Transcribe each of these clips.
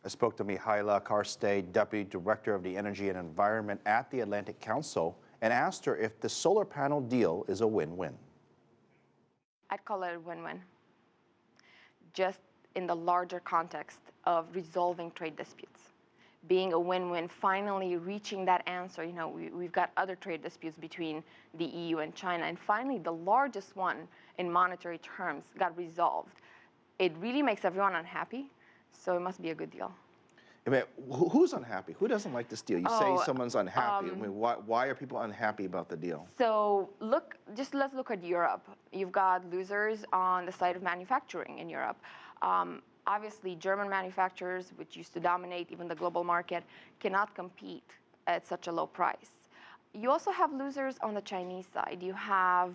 I spoke to Mihaela Carstei, Deputy Director of the Energy and Environment at the Atlantic Council, and asked her if the solar panel deal is a win-win. I'd call it a win-win, just in the larger context of resolving trade disputes. Being a win-win, finally reaching that answer. You know, we've got other trade disputes between the EU and China, and finally the largest one in monetary terms got resolved. It really makes everyone unhappy, so it must be a good deal. I mean, who's unhappy? Who doesn't like this deal? You say someone's unhappy. I mean, why are people unhappy about the deal? So let's look at Europe. You've got losers on the side of manufacturing in Europe. Obviously, German manufacturers, which used to dominate even the global market, cannot compete at such a low price. You also have losers on the Chinese side. You have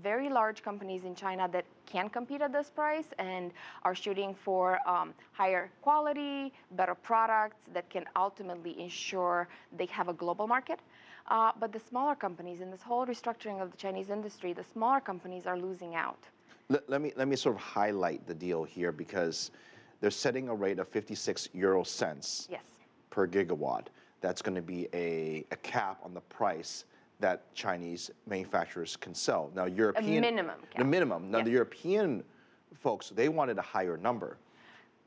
very large companies in China that can compete at this price and are shooting for higher quality, better products that can ultimately ensure they have a global market. But the smaller companies, in this whole restructuring of the Chinese industry, the smaller companies are losing out. Let me sort of highlight the deal here, because they're setting a rate of 56 euro cents per gigawatt. That's going to be a cap on the price that Chinese manufacturers can sell. Now, A minimum cap. The minimum. Now, the European folks, they wanted a higher number.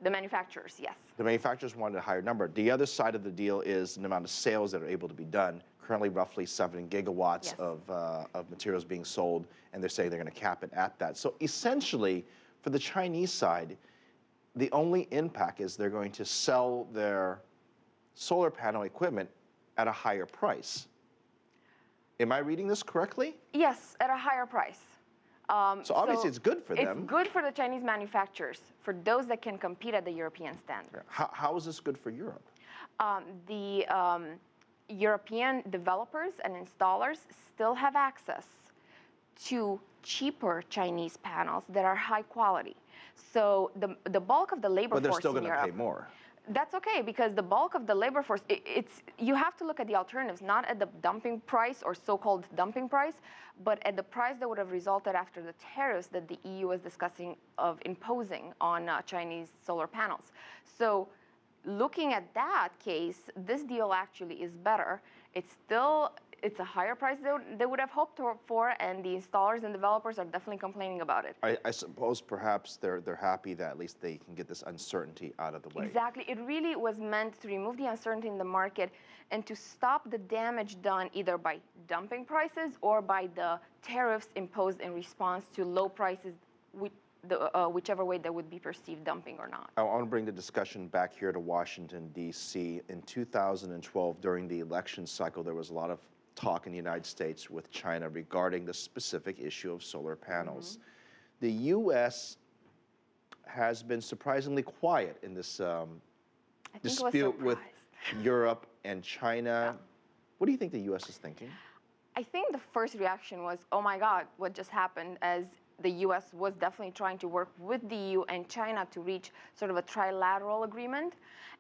The manufacturers, yes. The manufacturers wanted a higher number. The other side of the deal is the amount of sales that are able to be done. Currently, roughly 7 gigawatts of materials being sold, and they're saying they're going to cap it at that. So essentially, for the Chinese side, the only impact is they're going to sell their solar panel equipment at a higher price. Am I reading this correctly? Yes, at a higher price. So obviously it's good for them. It's good for the Chinese manufacturers, for those that can compete at the European standard. How is this good for Europe? The European developers and installers still have access to cheaper Chinhinese panels that are high quality. So the bulk of the labor force in Europe— But they're still going to pay more. That's okay, because the bulk of the labor force, you have to look at the alternatives, not at the dumping price or so-called dumping price, but at the price that would have resulted after the tariffs that the EU was discussing of imposing on Chinese solar panels. So looking at that case, this deal actually is better. It's a higher price they would have hoped for, and the installers and developers are definitely complaining about it. I suppose perhaps they're happy that at least they can get this uncertainty out of the way. Exactly. It really was meant to remove the uncertainty in the market and to stop the damage done either by dumping prices or by the tariffs imposed in response to low prices, whichever way that would be perceived dumping or not. I want to bring the discussion back here to Washington, D.C. In 2012, during the election cycle, there was a lot of talk in the United States with China regarding the specific issue of solar panels. The U.S. has been surprisingly quiet in this dispute with Europe and China. What do you think the U.S. is thinking? I think the first reaction was, oh my God, what just happened, as the U.S. was definitely trying to work with the EU and China to reach sort of a trilateral agreement.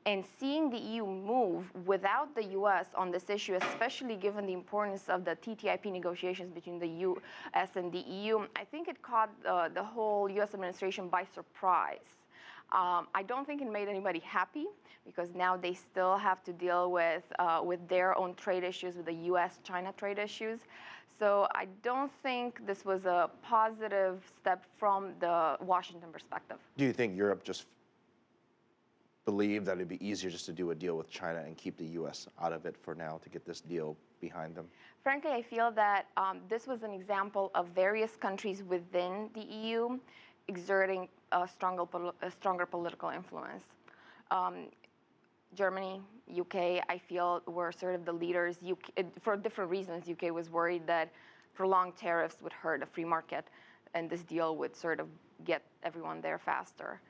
And seeing the EU move without the U.S. on this issue, especially given the importance of the TTIP negotiations between the U.S. and the EU, I think it caught the whole U.S. administration by surprise. I don't think it made anybody happy, because now they still have to deal with their own trade issues, with the U.S.-China trade issues. So I don't think this was a positive step from the Washington perspective. Do you think Europe just believed that it'd be easier just to do a deal with China and keep the U.S. out of it for now to get this deal behind them? Frankly, I feel that this was an example of various countries within the EU exerting a stronger political influence. Germany, UK, I feel, were sort of the leaders. For different reasons, UK was worried that prolonged tariffs would hurt a free market, and this deal would sort of get everyone there faster.